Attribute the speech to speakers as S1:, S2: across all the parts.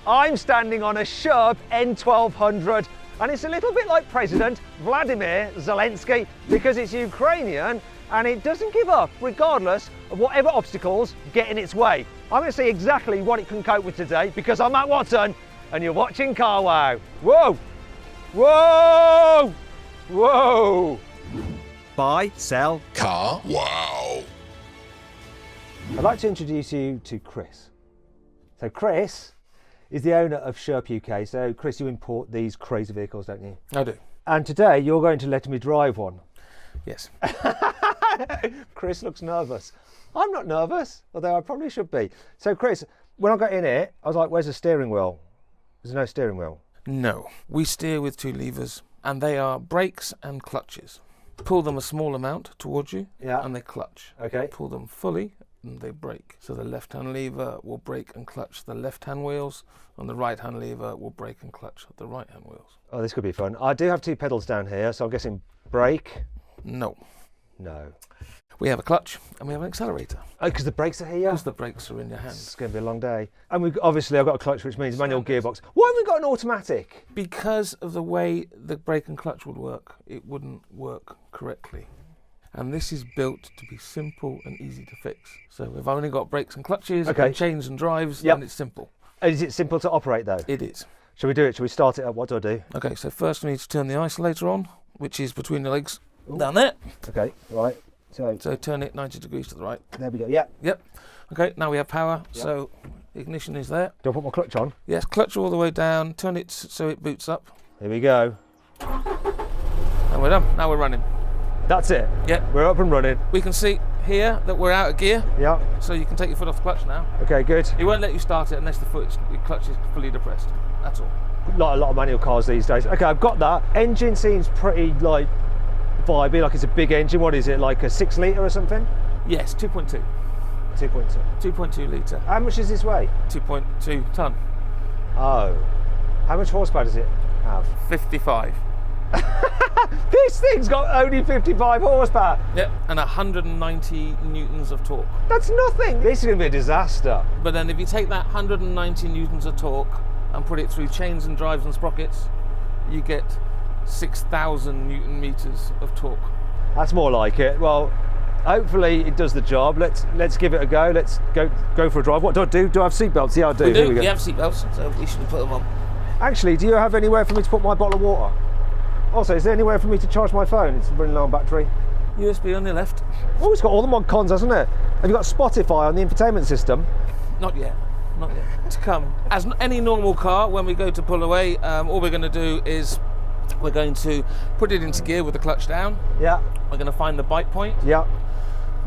S1: I'm standing on a SHERP N1200 and it's a little bit like President Vladimir Zelensky because it's Ukrainian and it doesn't give up regardless of whatever obstacles get in its way. I'm going to see exactly what it can cope with today because I'm Matt Watson and you're watching carwow. Whoa! Whoa! Whoa! Buy, sell,
S2: carwow.
S1: I'd like to introduce you to Chris. So Chris is the owner of SHERP UK. So Chris, you import these crazy vehicles, don't you?
S3: I do.
S1: And today you're going to let me drive one.
S3: Yes.
S1: Chris looks nervous. I'm not nervous, although I probably should be. So Chris, when I got in here, I was like, where's the steering wheel? There's no steering wheel.
S3: No. We steer with two levers and they are brakes and clutches. Pull them a small amount towards you and they clutch.
S1: Okay.
S3: Pull them fully and they brake. So the left-hand lever will brake and clutch the left-hand wheels and the right-hand lever will brake and clutch the right-hand wheels.
S1: Oh, this could be fun. I do have two pedals down here, so I'm guessing brake.
S3: No.
S1: No.
S3: We have a clutch and we have an accelerator.
S1: Oh, because the brakes are here?
S3: Because the brakes are in your hand.
S1: It's going to be a long day. And we've obviously I've got a clutch, which means manual gearbox. Why haven't we got an automatic?
S3: Because of the way the brake and clutch would work, it wouldn't work correctly. And this is built to be simple and easy to fix. So we've only got brakes and clutches and chains and drives, then it's simple.
S1: Is it simple to operate though?
S3: It is.
S1: Shall we do it? Shall we start it up? What do I do?
S3: Okay, so first we need to turn the isolator on, which is between the legs down there.
S1: Okay, right.
S3: So turn it 90 degrees to the right.
S1: There we go, yeah.
S3: Yep. Okay, now we have power, so ignition is there.
S1: Do I put my clutch on?
S3: Yes, clutch all the way down, turn it so it boots up.
S1: Here we go.
S3: And we're done, now we're running.
S1: That's it?
S3: Yep.
S1: We're up and running.
S3: We can see here that we're out of gear.
S1: Yeah.
S3: So you can take your foot off the clutch now.
S1: Okay, good.
S3: It won't let you start it unless your clutch is fully depressed, that's all.
S1: Like a lot of manual cars these days. Okay, I've got that. Engine seems pretty like vibey, like it's a big engine. What is it, like a 6 litre or something?
S3: Yes, 2.2.
S1: 2.2.
S3: 2.2 litre.
S1: How much does this weigh?
S3: 2.2 tonne.
S1: Oh. How much horsepower does it have?
S3: 55.
S1: This thing's got only 55 horsepower.
S3: Yep, and 190 newtons of torque.
S1: That's nothing. This is going to be a disaster.
S3: But then if you take that 190 newtons of torque and put it through chains and drives and sprockets, you get 6,000 newton meters of torque.
S1: That's more like it. Well, hopefully it does the job. Let's give it a go. Let's go for a drive. What do I do? Do I have seatbelts? Yeah, I do.
S3: We do.
S1: Here we go.
S3: You have seatbelts, so we should put them on.
S1: Actually, do you have anywhere for me to put my bottle of water? Also, is there anywhere for me to charge my phone? It's running low on battery.
S3: USB on the left.
S1: Oh, it's got all the mod cons, hasn't it? Have you got Spotify on the infotainment system?
S3: Not yet. Not yet. To come. As any normal car, when we go to pull away, all we're going to do is we're going to put it into gear with the clutch down. Yeah. We're going to find the bite point. Yeah.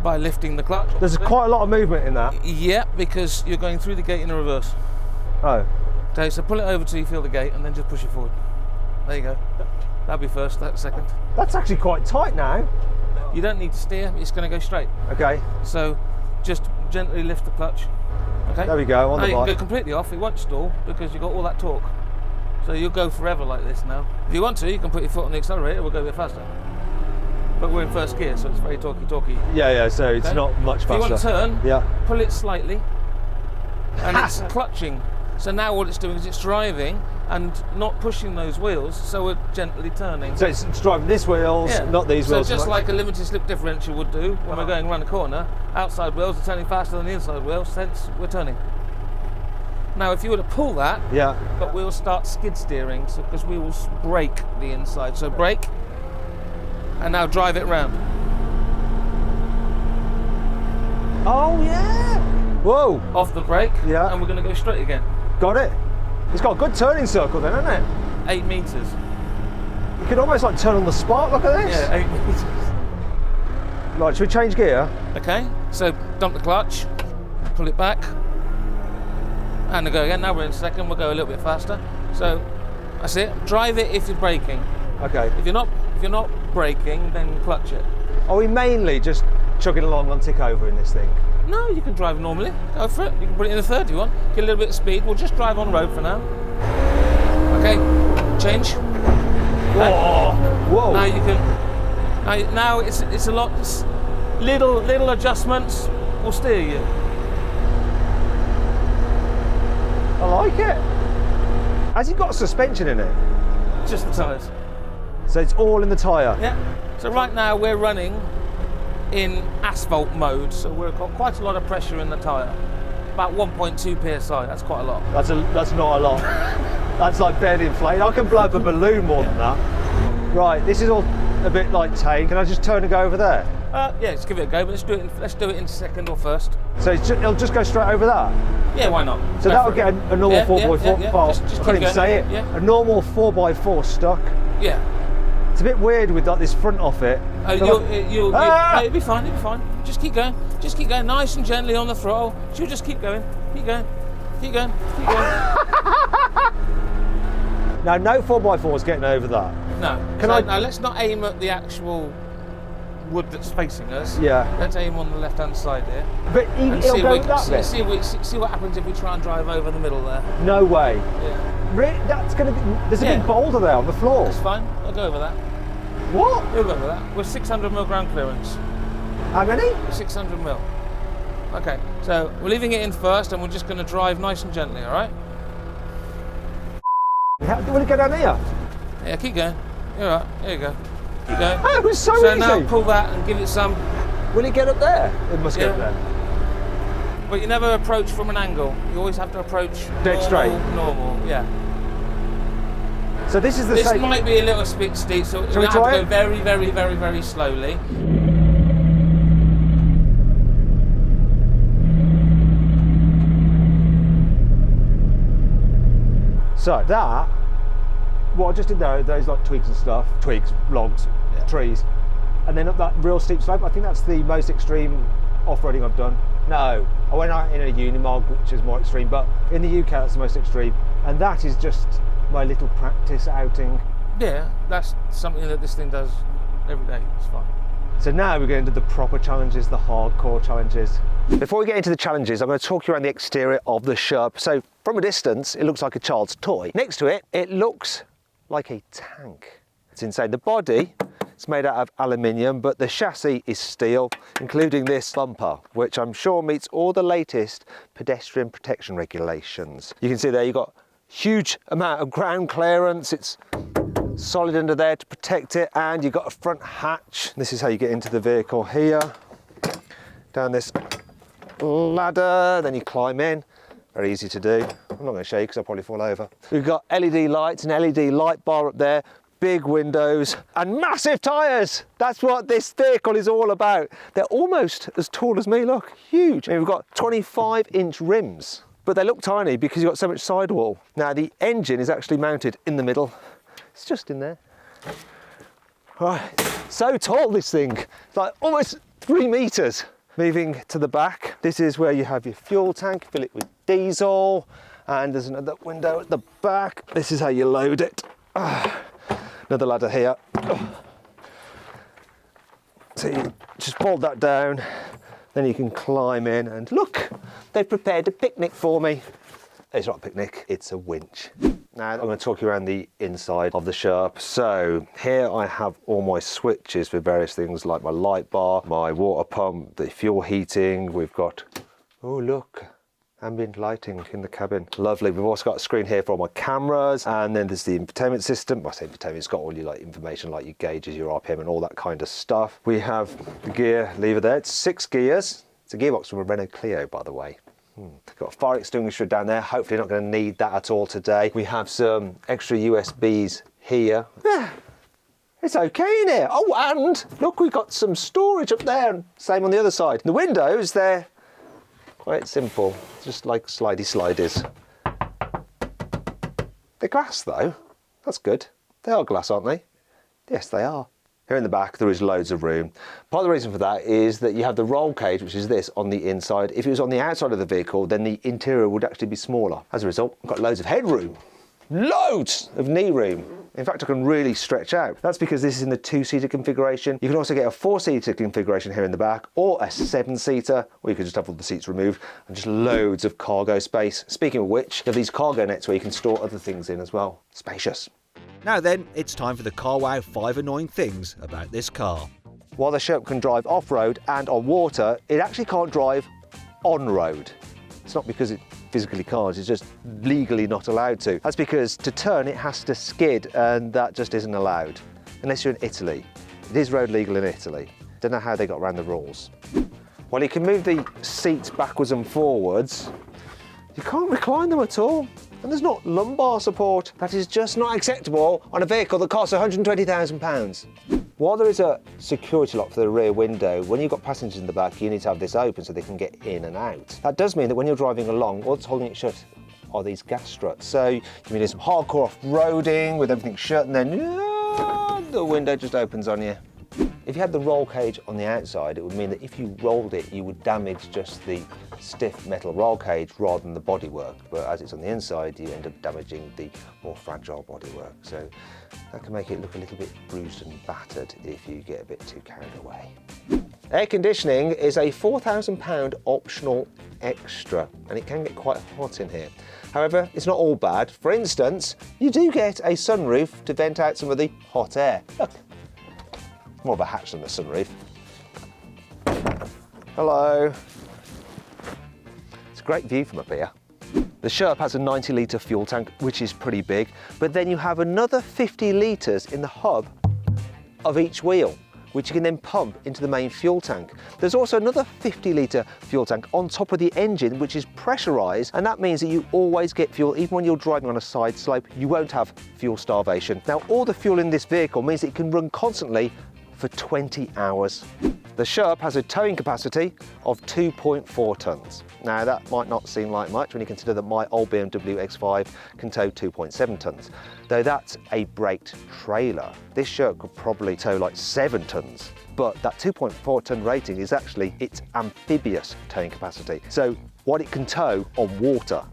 S3: By lifting the clutch.
S1: There's quite a lot of movement in that.
S3: Yeah, because you're going through the gate in reverse.
S1: Oh.
S3: Okay, so pull it over till you feel the gate and then just push it forward. There you go. That'll be first, that's second.
S1: That's actually quite tight now.
S3: You don't need to steer, it's going to go straight. Okay. So just gently lift the clutch. Okay.
S1: There we go, on the bike.
S3: You can go completely off, it won't stall because you've got all that torque. So you'll go forever like this now. If you want to, you can put your foot on the accelerator, we'll go a bit faster. But we're in first gear, so it's very talky.
S1: Yeah, so it's not much faster.
S3: If you want to turn, pull it slightly, and it's clutching. So now what it's doing is it's driving and not pushing those wheels, so we're gently turning.
S1: So it's driving this wheels, not these wheels.
S3: So just like a limited slip differential would do when we're going around the corner, outside wheels are turning faster than the inside wheels, hence we're turning. Now if you were to pull that, but we'll start skid steering, so because we will brake the inside. So brake, and now drive it round.
S1: Oh yeah! Whoa!
S3: Off the brake, and we're going to go straight again.
S1: Got it. It's got a good turning circle then, hasn't it?
S3: 8 meters.
S1: You could almost like turn on the spark, look at this.
S3: Yeah, 8 meters.
S1: Right, should we change gear?
S3: Okay, so dump the clutch, pull it back, and go again. Now we're in second, we'll go a little bit faster. So that's it. Drive it if you're braking. Okay. If you're not braking, then clutch it.
S1: Are we mainly just chugging along on tick over in this thing?
S3: No, you can drive normally. Go for it. You can put it in the third if you want. Get a little bit of speed. We'll just drive on road for now. Okay, change.
S1: Whoa! Whoa!
S3: Now you can. Now it's a lot. Little adjustments will steer you.
S1: I like it. Has it got suspension in it?
S3: Just the tyres.
S1: So it's all in the tyre?
S3: Yeah. So right now we're running in asphalt mode, so we've got quite a lot of pressure in the tyre. About 1.2 psi, that's quite a lot.
S1: That's not a lot. That's like barely inflated. I can blow up a balloon more than that. Right, this is all a bit like tame. Can I just turn and go over there?
S3: Yeah, let's give it a go, but let's do it in second or first.
S1: So it'll just go straight over that?
S3: Yeah, why not?
S1: So that'll get a normal 4x4.
S3: Yeah.
S1: Oh,
S3: Just
S1: I can't even say it.
S3: Yeah.
S1: A normal 4x4 stuck.
S3: Yeah.
S1: It's a bit weird with like this front off it.
S3: It'll be fine, it'll be fine. Just keep going. Just keep going nice and gently on the throttle. She'll just keep going. Keep going. Keep going. Keep going.
S1: No 4x4's getting over that.
S3: No. Now let's not aim at the actual wood that's facing us.
S1: Yeah.
S3: Let's aim on the left-hand side here.
S1: But it'll go that bit.
S3: See what happens if we try and drive over the middle there.
S1: No way.
S3: Yeah.
S1: That's going to be... There's a big boulder there on the floor.
S3: That's fine. I'll go over that.
S1: What?
S3: We'll go over that. We're 600 mil ground clearance.
S1: How many?
S3: 600 mil. Okay, so we're leaving it in first and we're just going to drive nice and gently, all right?
S1: Will it go down here?
S3: Yeah, keep going. You're all right. Here you go. Keep going.
S1: Oh, it was so easy.
S3: So now pull that and give it some...
S1: Will it get up there? It must get up there.
S3: But you never approach from an angle. You always have to approach
S1: dead straight.
S3: Normal, yeah.
S1: So this is the
S3: This
S1: same.
S3: might be a little bit steep, so we have to go very, very, very, very slowly.
S1: So that, what I just did there, those like twigs and stuff, logs, trees, and then up that real steep slope. I think that's the most extreme off-roading I've done. No, I went out in a Unimog, which is more extreme, but in the UK that's the most extreme, and that is just my little practice outing.
S3: Yeah, that's something that this thing does every day. It's fine.
S1: So now we're going to do the proper challenges, the hardcore challenges. Before we get into the challenges, I'm going to talk you around the exterior of the SHERP. So from a distance, it looks like a child's toy. Next to it, it looks like a tank. It's insane. The body, it's made out of aluminium, but the chassis is steel, including this bumper, which I'm sure meets all the latest pedestrian protection regulations. You can see there you've got huge amount of ground clearance. It's solid under there to protect it, and you've got a front hatch. This is how you get into the vehicle here. Down this ladder, then you climb in. Very easy to do. I'm not going to show you because I'll probably fall over. We've got LED lights, an LED light bar up there, big windows, and massive tyres. That's what this vehicle is all about. They're almost as tall as me, look, huge. I mean, we've got 25-inch rims, but they look tiny because you've got so much sidewall. Now, the engine is actually mounted in the middle. It's just in there. Right, so tall, this thing. It's like almost 3 meters. Moving to the back, this is where you have your fuel tank, fill it with diesel, and there's another window at the back. This is how you load it. Another ladder here. So you just bolt that down, then you can climb in, and look, they've prepared a picnic for me. It's not a picnic, it's a winch. Now I'm going to talk you around the inside of the SHERP. So here I have all my switches for various things like my light bar, my water pump, the fuel heating. We've got, oh look, ambient lighting in the cabin. Lovely. We've also got a screen here for all my cameras, and then there's the infotainment system. I say infotainment, it's got all your like information like your gauges, your RPM and all that kind of stuff. We have the gear lever there. It's 6 gears. It's a gearbox from a Renault Clio, by the way. Got a fire extinguisher down there, hopefully not going to need that at all today. We have some extra USBs here. Yeah, it's okay in here. Oh, and look, we've got some storage up there, same on the other side. The windows, they're quite simple, just like slidey sliders. They're glass though, that's good. They are glass, aren't they? Yes, they are. Here in the back, there is loads of room. Part of the reason for that is that you have the roll cage, which is this, on the inside. If it was on the outside of the vehicle, then the interior would actually be smaller. As a result, I've got loads of headroom. Loads of knee room. In fact, I can really stretch out. That's because this is in the 2-seater configuration. You can also get a 4-seater configuration here in the back, or a 7-seater, or you can just have all the seats removed, and just loads of cargo space. Speaking of which, you have these cargo nets where you can store other things in as well. Spacious.
S2: Now then, it's time for the carwow 5 annoying things about this car.
S1: While the SHERP can drive off-road and on water, it actually can't drive on-road. It's not because it physically can't, it's just legally not allowed to. That's because to turn it has to skid, and that just isn't allowed. Unless you're in Italy. It is road legal in Italy. Don't know how they got around the rules. Well, you can move the seats backwards and forwards. You can't recline them at all. And there's not lumbar support. That is just not acceptable on a vehicle that costs £120,000. While there is a security lock for the rear window, when you've got passengers in the back, you need to have this open so they can get in and out. That does mean that when you're driving along, all that's holding it shut are these gas struts. So you can be doing some hardcore off-roading with everything shut, and then the window just opens on you. If you had the roll cage on the outside, it would mean that if you rolled it, you would damage just the stiff metal roll cage rather than the bodywork. But as it's on the inside, you end up damaging the more fragile bodywork. So that can make it look a little bit bruised and battered if you get a bit too carried away. Air conditioning is a £4,000 optional extra, and it can get quite hot in here. However, it's not all bad. For instance, you do get a sunroof to vent out some of the hot air. Look. More of a hatch than the sunroof. Hello. It's a great view from up here. The SHERP has a 90-litre fuel tank, which is pretty big, but then you have another 50 litres in the hub of each wheel, which you can then pump into the main fuel tank. There's also another 50-litre fuel tank on top of the engine, which is pressurised, and that means that you always get fuel. Even when you're driving on a side slope, you won't have fuel starvation. Now, all the fuel in this vehicle means that it can run constantly for 20 hours. The SHERP has a towing capacity of 2.4 tonnes. Now that might not seem like much when you consider that my old BMW X5 can tow 2.7 tonnes. Though that's a braked trailer. This SHERP could probably tow like 7 tonnes. But that 2.4 tonne rating is actually its amphibious towing capacity. So what it can tow on water.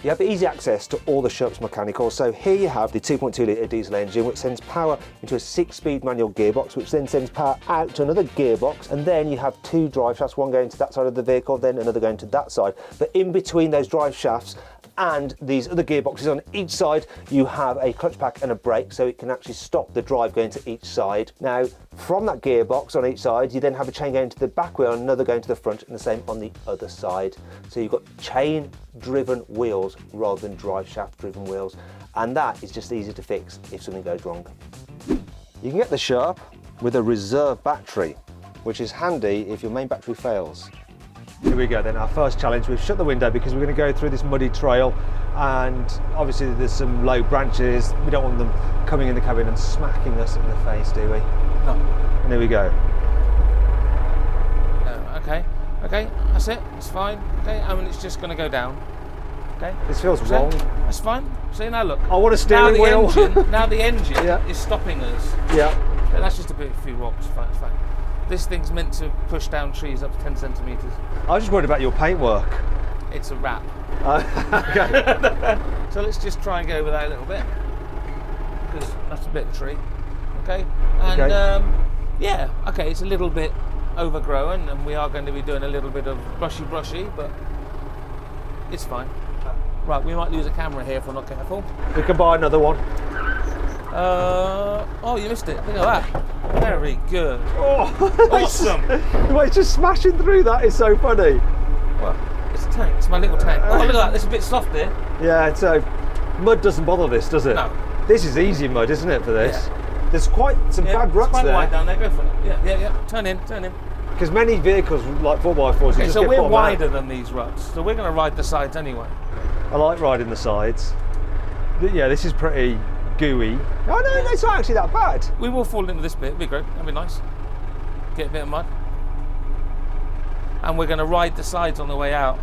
S1: You have easy access to all the SHERP's mechanicals. So here you have the 2.2 litre diesel engine, which sends power into a 6-speed manual gearbox, which then sends power out to another gearbox. And then you have 2 drive shafts, one going to that side of the vehicle, then another going to that side. But in between those drive shafts and these other gearboxes on each side, you have a clutch pack and a brake, so it can actually stop the drive going to each side. Now, from that gearbox on each side, you then have a chain going to the back wheel and another going to the front, and the same on the other side. So you've got chain-driven wheels rather than drive shaft-driven wheels, and that is just easy to fix if something goes wrong. You can get the SHERP with a reserve battery, which is handy if your main battery fails. Here we go then, our first challenge. We've shut the window because we're going to go through this muddy trail, and obviously there's some low branches. We don't want them coming in the cabin and smacking us in the face, do we? No. And here we go. Okay, that's it, it's fine. Okay, I mean, it's just going to go down. Okay. This feels wrong.
S3: That's fine. See, now look.
S1: I want a steering wheel.
S3: Now the engine is stopping us.
S1: Yeah.
S3: Okay, that's just a few rocks, it's fine. This thing's meant to push down trees up to 10 centimetres.
S1: I was just worried about your paintwork.
S3: It's a wrap.
S1: Okay.
S3: So let's just try and go over that a little bit, because that's a bit of a tree. Okay. And okay, it's a little bit overgrown, and we are going to be doing a little bit of brushy, but it's fine. Right, we might lose a camera here if we're not careful.
S1: We can buy another one.
S3: Oh, you missed it. Look at that. Very good.
S1: Oh,
S3: awesome.
S1: The way it's just smashing through that is so funny.
S3: Well, it's a tank. It's my little tank. Oh, look at that. It's a bit soft there.
S1: Yeah, so mud doesn't bother this, does it?
S3: No.
S1: This is easy mud, isn't it, for this?
S3: Yeah.
S1: There's quite some bad ruts
S3: quite
S1: there.
S3: wide down there. Go for it. Yeah. Turn in.
S1: Because many vehicles, like 4x4s,
S3: Okay,
S1: just
S3: so
S1: get
S3: we're
S1: bottom
S3: wider
S1: out.
S3: than these ruts, so we're going to ride the sides anyway.
S1: I like riding the sides. Yeah, this is pretty gooey. Oh no, it's not actually that bad.
S3: We will fall into this bit. It'd be great. That'd be nice. Get a bit of mud. And we're going to ride the sides on the way out,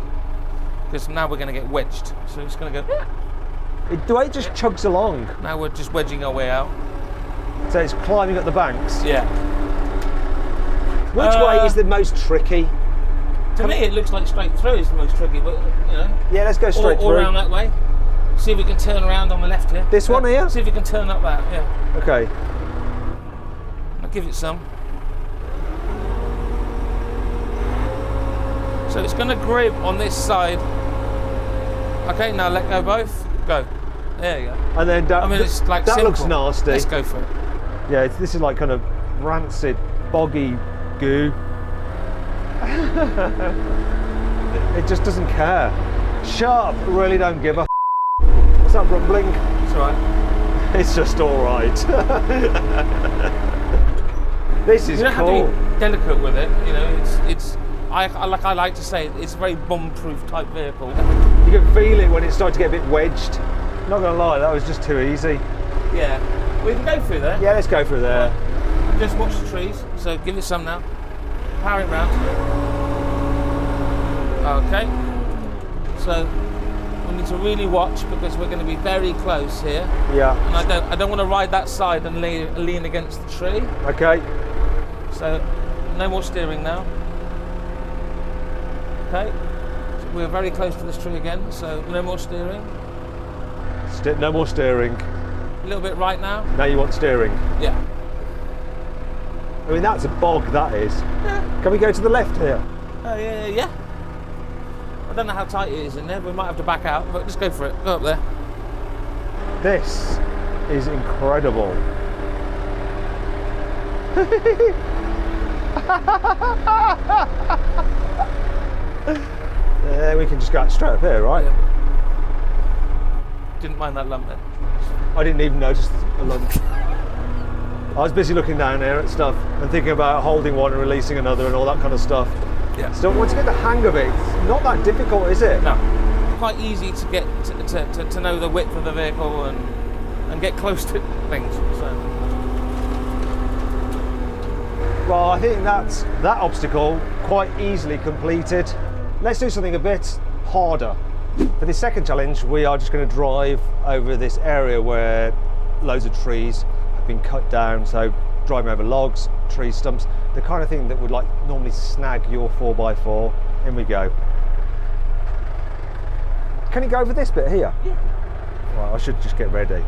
S3: because now we're going to get wedged. So it's going to go.
S1: The way it just chugs along.
S3: Now we're just wedging our way out.
S1: So it's climbing up the banks.
S3: Yeah.
S1: Which way is the most tricky?
S3: To me, it looks like straight through is the most tricky, but you know.
S1: Yeah, let's go straight through.
S3: Or around that way. See if we can turn around on the left here.
S1: This one here?
S3: See if we can turn up that, yeah.
S1: Okay.
S3: I'll give it some. So it's going to grip on this side. Okay, now let go both. Go. There you go.
S1: And then
S3: I mean, it's like
S1: that
S3: simple.
S1: looks nasty.
S3: Let's go for it.
S1: Yeah, this is like kind of rancid, boggy goo. It just doesn't care. SHERP really don't give a What's that rumbling?
S3: It's all right.
S1: It's just all right. This is
S3: You don't
S1: cool.
S3: have to be delicate with it. You know, I like to say, it's a very bomb-proof type vehicle.
S1: You can feel it when it starts to get a bit wedged. Not gonna lie, that was just too easy.
S3: Yeah, we can go through there.
S1: Yeah, let's go through there.
S3: Just watch the trees. So give it some now. Power it round. Okay. So we need to really watch because we're going to be very close here.
S1: Yeah.
S3: And I don't want to ride that side and lean against the tree.
S1: Okay.
S3: So no more steering now. Okay. So we're very close to this tree again. So no more steering.
S1: No more steering.
S3: A little bit right now.
S1: Now you want steering.
S3: Yeah.
S1: I mean, that's a bog, that is.
S3: Yeah.
S1: Can we go to the left here?
S3: Yeah. I don't know how tight it is in there. We might have to back out, but just go for it. Go up there.
S1: This is incredible. There, we can just go straight up here, right?
S3: Yeah. Didn't mind that lump then.
S1: I didn't even notice the lump. I was busy looking down here at stuff and thinking about holding one and releasing another and all that kind of stuff.
S3: Yeah.
S1: So once you get the hang of it, it's not that difficult, is it?
S3: No. Quite easy to get to know the width of the vehicle and get close to things. So.
S1: Well, I think that's that obstacle quite easily completed. Let's do something a bit harder. For this second challenge, we are just going to drive over this area where loads of trees have been cut down. So driving over logs, tree stumps, the kind of thing that would like normally snag your 4x4. In we go. Can you go over this bit here?
S3: Yeah.
S1: Right, I should just get ready.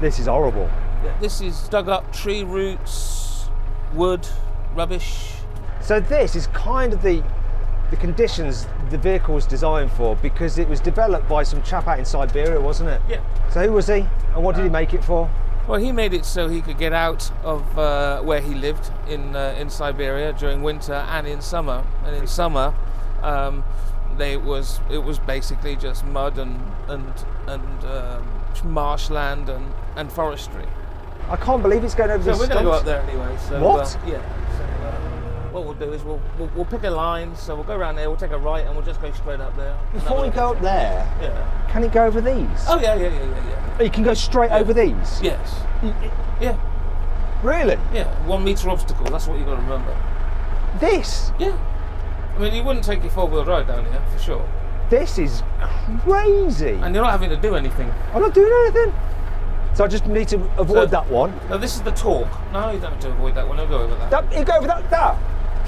S1: This is horrible.
S3: Yeah, this is dug up tree roots, wood, rubbish.
S1: So this is kind of the conditions the vehicle was designed for, because it was developed by some chap out in Siberia, wasn't it?
S3: Yeah.
S1: So who was he and what did he make it for?
S3: Well, he made it so he could get out of where he lived in Siberia during winter and in summer. And in summer, it was basically just mud and marshland and forestry.
S1: I can't believe it's going over
S3: So
S1: this.
S3: we're going to go up there anyway. So,
S1: What?
S3: Yeah. So, what we'll do is we'll pick a line. So we'll go around there. We'll take a right and we'll just go straight up there.
S1: Before we go up there,
S3: Yeah.
S1: can he go over these?
S3: Oh yeah.
S1: You can go straight over these?
S3: Yes. Yeah.
S1: Really?
S3: Yeah. 1 metre obstacle. That's what you got to remember.
S1: This?
S3: Yeah. I mean, you wouldn't take your 4-wheel drive down here for sure.
S1: This is crazy.
S3: And you're not having to do anything.
S1: I'm not doing anything. So I just need to avoid that one.
S3: No, this is the torque. No, you don't have to avoid that one. I'll go over that.
S1: You go over that?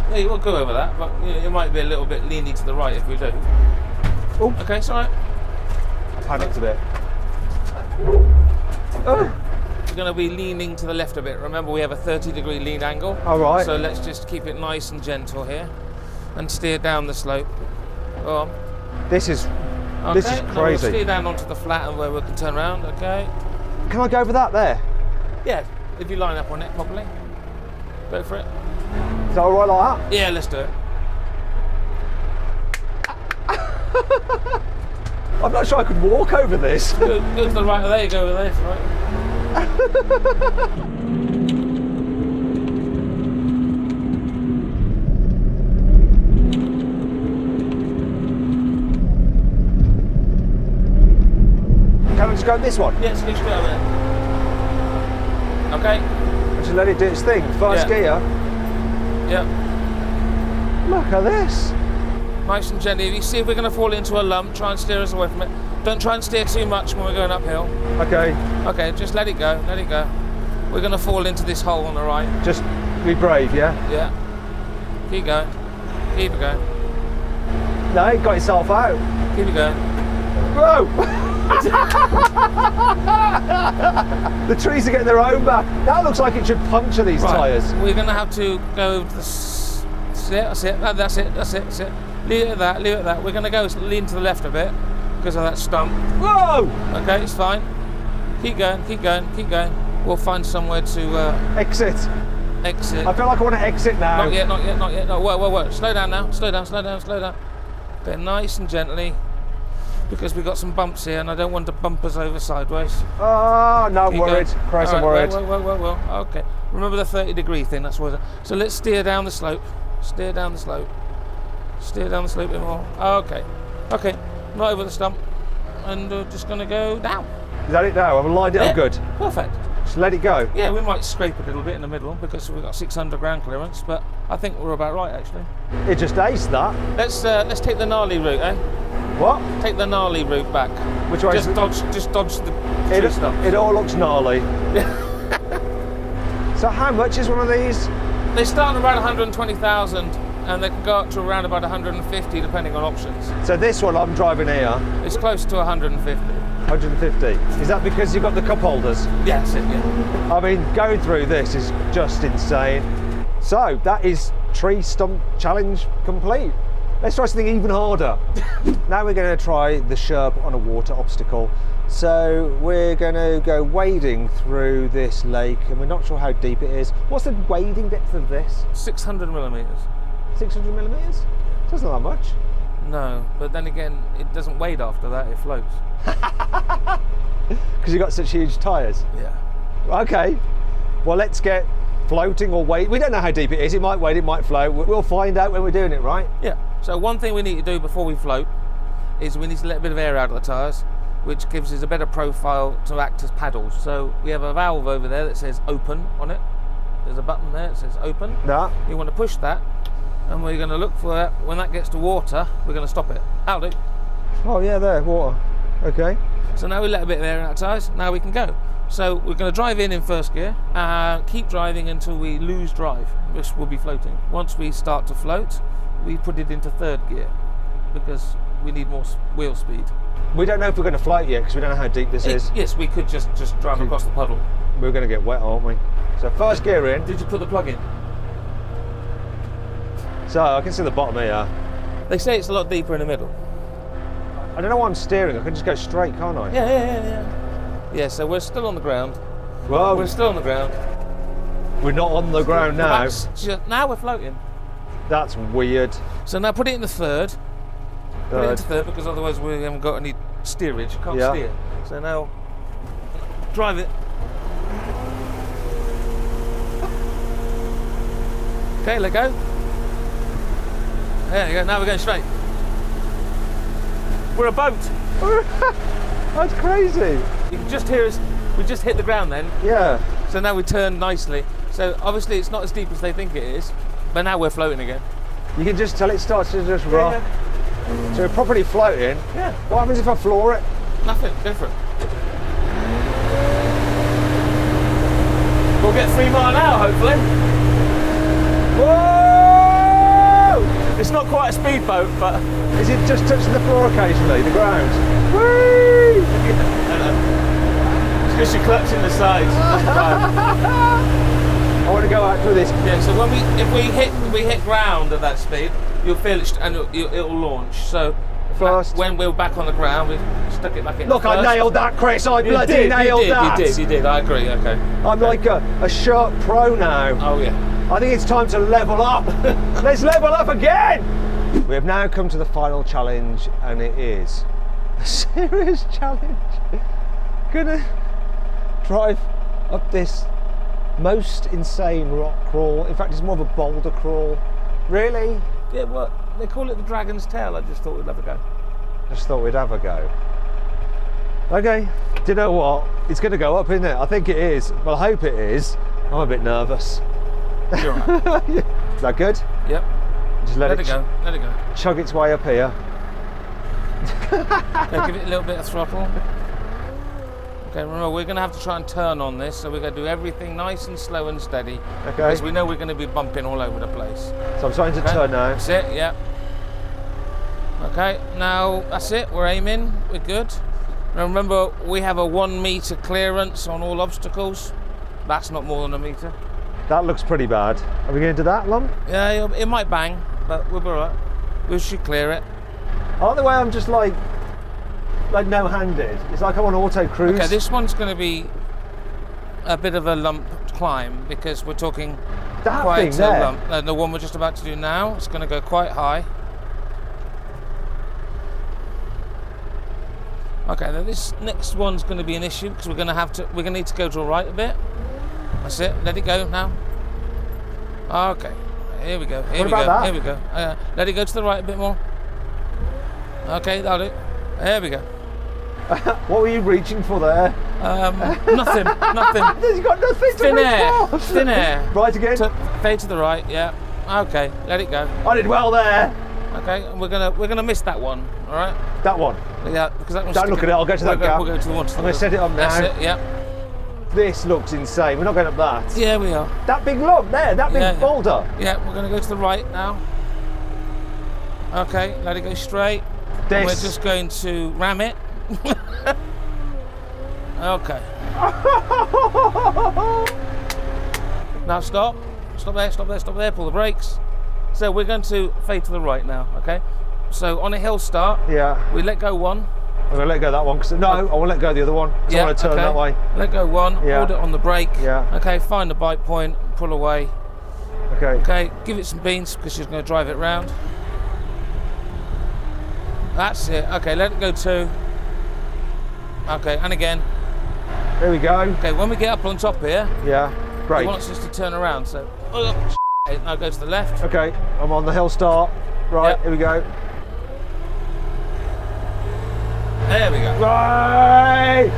S3: Yeah, you will go over that, but you know, it might be a little bit leaning to the right if we do.
S1: Oh.
S3: Okay, it's all right.
S1: I panicked a bit.
S3: Oh. We're going to be leaning to the left a bit. Remember, we have a 30-degree lean angle.
S1: All right.
S3: So let's just keep it nice and gentle here and steer down the slope. Go on.
S1: This is
S3: Okay,
S1: crazy.
S3: now we'll steer down onto the flat and where we can turn around, okay?
S1: Can I go over that there?
S3: Yeah, if you line up on it properly. Go for it.
S1: Is that all right like that?
S3: Yeah, let's do it.
S1: I'm not sure I could walk over this.
S3: Go to the right. There you go. There, right.
S1: Can I just go this one?
S3: Yeah, just go straight over there. Okay.
S1: Just let it do its thing. First gear.
S3: Yeah.
S1: Look at this.
S3: Nice and gently. If you see if we're going to fall into a lump, try and steer us away from it. Don't try and steer too much when we're going uphill.
S1: Okay.
S3: Okay, just let it go. Let it go. We're going to fall into this hole on the right.
S1: Just be brave, yeah?
S3: Yeah. Keep going. Keep it going.
S1: No, it got itself out.
S3: Keep it going.
S1: Whoa! The trees are getting their own back. That looks like it should puncture these tyres.
S3: We're going to have to go over that's it. Leave it at that, leave it at that. We're going to go lean to the left a bit because of that stump.
S1: Whoa!
S3: Okay, it's fine. Keep going, keep going, keep going. We'll find somewhere to
S1: Exit.
S3: exit.
S1: I feel like I want to exit now.
S3: Not yet, not yet, not yet. No, whoa. Slow down now. Slow down. Go nice and gently, because we've got some bumps here and I don't want to bump us over sideways.
S1: Oh, no, I'm worried. Christ, I'm worried.
S3: Well. Okay. Remember the 30-degree thing, that's what. So let's steer down the slope. Steer down the slope. Steer down the slope a bit more. Okay. Okay. Not over the stump. And we're just going to go down.
S1: Is that it now? I've lined it up good.
S3: Perfect.
S1: Just let it go.
S3: Yeah, we might scrape a little bit in the middle because we've got 600 ground clearance, but I think we're about right actually.
S1: It just aced that.
S3: Let's take the gnarly route, eh?
S1: What?
S3: Take the gnarly route back.
S1: Which way?
S3: Just dodge the tree stumps.
S1: It all looks gnarly. So how much is one of these?
S3: They start at around 120,000 and they can go up to around about 150 depending on options.
S1: So this one I'm driving here,
S3: It's close to 150.
S1: 150. Is that because you've got the cup holders?
S3: Yes, yeah.
S1: I mean, going through this is just insane. So that is tree stump challenge complete. Let's try something even harder. Now we're going to try the SHERP on a water obstacle. So we're going to go wading through this lake and we're not sure how deep it is. What's the wading depth of this?
S3: 600 millimeters.
S1: 600 millimeters? That's not that much.
S3: No, but then again, it doesn't wade after that, it floats.
S1: Because you've got such huge tyres?
S3: Yeah.
S1: Okay, well let's get floating or wade. We don't know how deep it is, it might wade, it might float. We'll find out when we're doing it, right?
S3: Yeah, so one thing we need to do before we float is we need to let a bit of air out of the tyres, which gives us a better profile to act as paddles. So we have a valve over there that says open on it. There's a button there that says open.
S1: Yeah.
S3: You want to push that, and we're going to look for it. When that gets to water, we're going to stop it. That'll do.
S1: Oh yeah, there, water. Okay.
S3: So now we let a bit of air in our tyres, now we can go. So we're going to drive in first gear, keep driving until we lose drive, which will be floating. Once we start to float, we put it into third gear, because we need more wheel speed.
S1: We don't know if we're going to float yet, because we don't know how deep this is.
S3: Yes, we could just drive across the puddle.
S1: We're going to get wet, aren't we? So first gear in.
S3: Did you put the plug in?
S1: So I can see the bottom here.
S3: They say it's a lot deeper in the middle.
S1: I don't know why I'm steering, I can just go straight, can't I?
S3: Yeah. Yeah, so we're still on the ground.
S1: Whoa.
S3: We're still on the ground.
S1: We're not on the ground now.
S3: Now we're floating.
S1: That's weird.
S3: So now put it in the third. Put it into third, because otherwise we haven't got any steerage. You can't steer. So now, drive it. Okay, let go. There you go, now we're going straight. We're a boat.
S1: That's crazy.
S3: You can just hear us, we just hit the ground then.
S1: Yeah.
S3: So now we turn nicely. So obviously it's not as deep as they think it is, but now we're floating again.
S1: You can just tell it starts to just rock.
S3: Yeah.
S1: So we're properly floating.
S3: Yeah.
S1: What happens if I floor it?
S3: Nothing, different. We'll get 3 miles an hour, hopefully.
S1: Whoa!
S3: It's not quite a speedboat, but...
S1: Is it just touching the floor occasionally, the ground? Whee!
S3: It's because you're clutching the sides.
S1: I want to go out through this.
S3: Yeah, so when if we hit ground at that speed, you'll feel it and it'll launch. So
S1: First.
S3: when we're back on the ground, we stuck it back in.
S1: Look, I nailed that, Chris. I bloody nailed that.
S3: You did. I agree. Okay.
S1: I'm like a SHERP pro now.
S3: Oh yeah.
S1: I think it's time to level up. Let's level up again. We have now come to the final challenge, and it is a serious challenge. Gonna drive up this most insane rock crawl. In fact, it's more of a boulder crawl. Really?
S3: Yeah, well, they call it the dragon's tail. I just thought we'd have a go.
S1: Just thought we'd have a go. Okay, do you know what? It's going to go up, isn't it? I think it is. Well, I hope it is. I'm a bit nervous.
S3: You're right.
S1: Is that good?
S3: Yep.
S1: Just let it
S3: go. Let it go.
S1: chug its way up here.
S3: Okay, give it a little bit of throttle. Okay, remember we're going to have to try and turn on this, so we're going to do everything nice and slow and steady.
S1: Okay.
S3: Because we know we're going to be bumping all over the place.
S1: So I'm starting to turn now.
S3: That's it, yeah. Okay, now that's it, we're aiming, we're good. Now remember, we have a 1 metre clearance on all obstacles. That's not more than a metre.
S1: That looks pretty bad. Are we going to do that long?
S3: Yeah, it might bang, but we'll be alright. We should clear it.
S1: I like the way I'm just like no-handed. It's like I'm on auto cruise.
S3: Okay, this one's going to be a bit of a lump climb because we're talking
S1: that
S3: quite
S1: thing there.
S3: lump. And the one we're just about to do now, it's going to go quite high. Okay, now this next one's going to be an issue because we're going to need to go to the right a bit. That's it. Let it go now. Okay, here we go. Here we go. Here we go. Let it go to the right a bit more. Okay, that'll do. There we go.
S1: What were you reaching for there?
S3: Nothing. Nothing.
S1: You've got nothing to
S3: Thin
S1: reach
S3: air.
S1: for.
S3: Thin air.
S1: Right again.
S3: Fade to the right. Yeah. Okay, let it go.
S1: I did well there.
S3: Okay, and we're gonna miss that one. All right.
S1: That one.
S3: Yeah, because that one's
S1: Don't look at it. I'll go to that gap.
S3: We'll go to the one.
S1: I'm going to set it up now.
S3: That's it. Yeah.
S1: This looks insane. We're not going up that.
S3: Yeah, we are.
S1: That big lump there. That big boulder.
S3: Yeah, we're gonna go to the right now. Okay, let it go straight. And we're just going to ram it. Okay. Now stop. Stop there, stop there, stop there. Pull the brakes. So we're going to fade to the right now, okay? So on a hill start, we let go one.
S1: I'm going to let go of that one, because I want to let go of the other one. I want to turn that way.
S3: Let go one, hold it on the brake. Okay, find the bite point, pull away. Okay, give it some beans, because she's going to drive it round. That's it. Okay, let it go two. Okay, and again.
S1: There we go.
S3: Okay, when we get up on top here,
S1: brake.
S3: He wants us to turn around, so now go to the left.
S1: Okay, I'm on the hill start. Right, here we go.
S3: There we go.
S1: Right!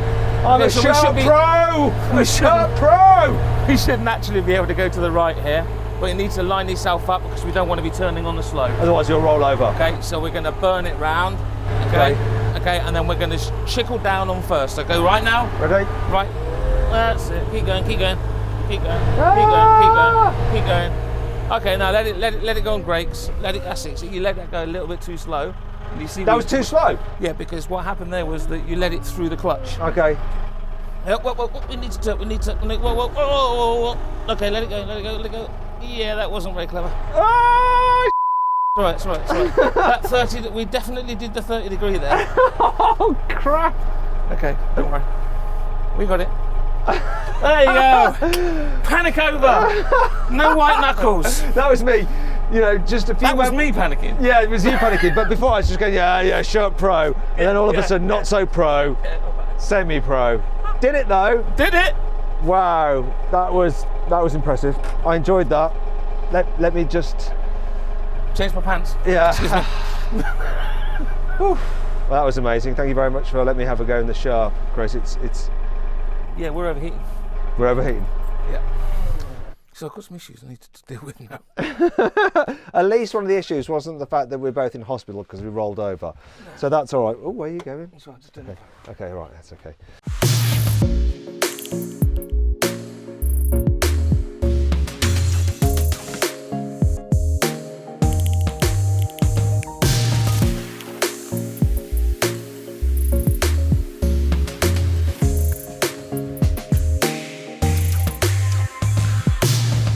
S1: I'm a SHERP Pro! I'm a SHERP Pro!
S3: We should naturally be able to go to the right here, but you need to line yourself up because we don't want to be turning on the slope.
S1: Otherwise you'll roll over.
S3: Okay, so we're going to burn it round. Okay, and then we're going to trickle down on first. So go right now.
S1: Ready?
S3: Right. That's it. Keep going, keep going. Keep going, keep going, keep going, keep going. Okay, now let it go on brakes. That's it. So you let that go a little bit too slow. And you see
S1: that was too slow?
S3: Yeah, because what happened there was that you let it through the clutch.
S1: Okay.
S3: We need to whoa. Okay, let it go, let it go, let it go. Yeah, that wasn't very clever.
S1: Oh,
S3: it's all right. That 30, we definitely did the 30 degree there.
S1: Oh, crap.
S3: Okay, don't worry. We got it. There you go. Panic over. No white knuckles.
S1: That was me. You know, just a few.
S3: That was me panicking.
S1: Yeah, it was you panicking. But before I was just going, SHERP Pro, and then all of a sudden, not so pro, semi-pro. Did it though?
S3: Did it?
S1: Wow, that was impressive. I enjoyed that. Let me just
S3: change my pants.
S1: Yeah. Excuse me. Well, that was amazing. Thank you very much for letting me have a go in the SHERP, Chris. It's.
S3: Yeah, we're overheating.
S1: We're overheating.
S3: Yeah. So I've got some issues I need to deal with now.
S1: At least one of the issues wasn't the fact that we're both in hospital because we rolled over. No. So that's all right. Oh, where are you going?
S3: That's right, just
S1: okay, all right, that's okay.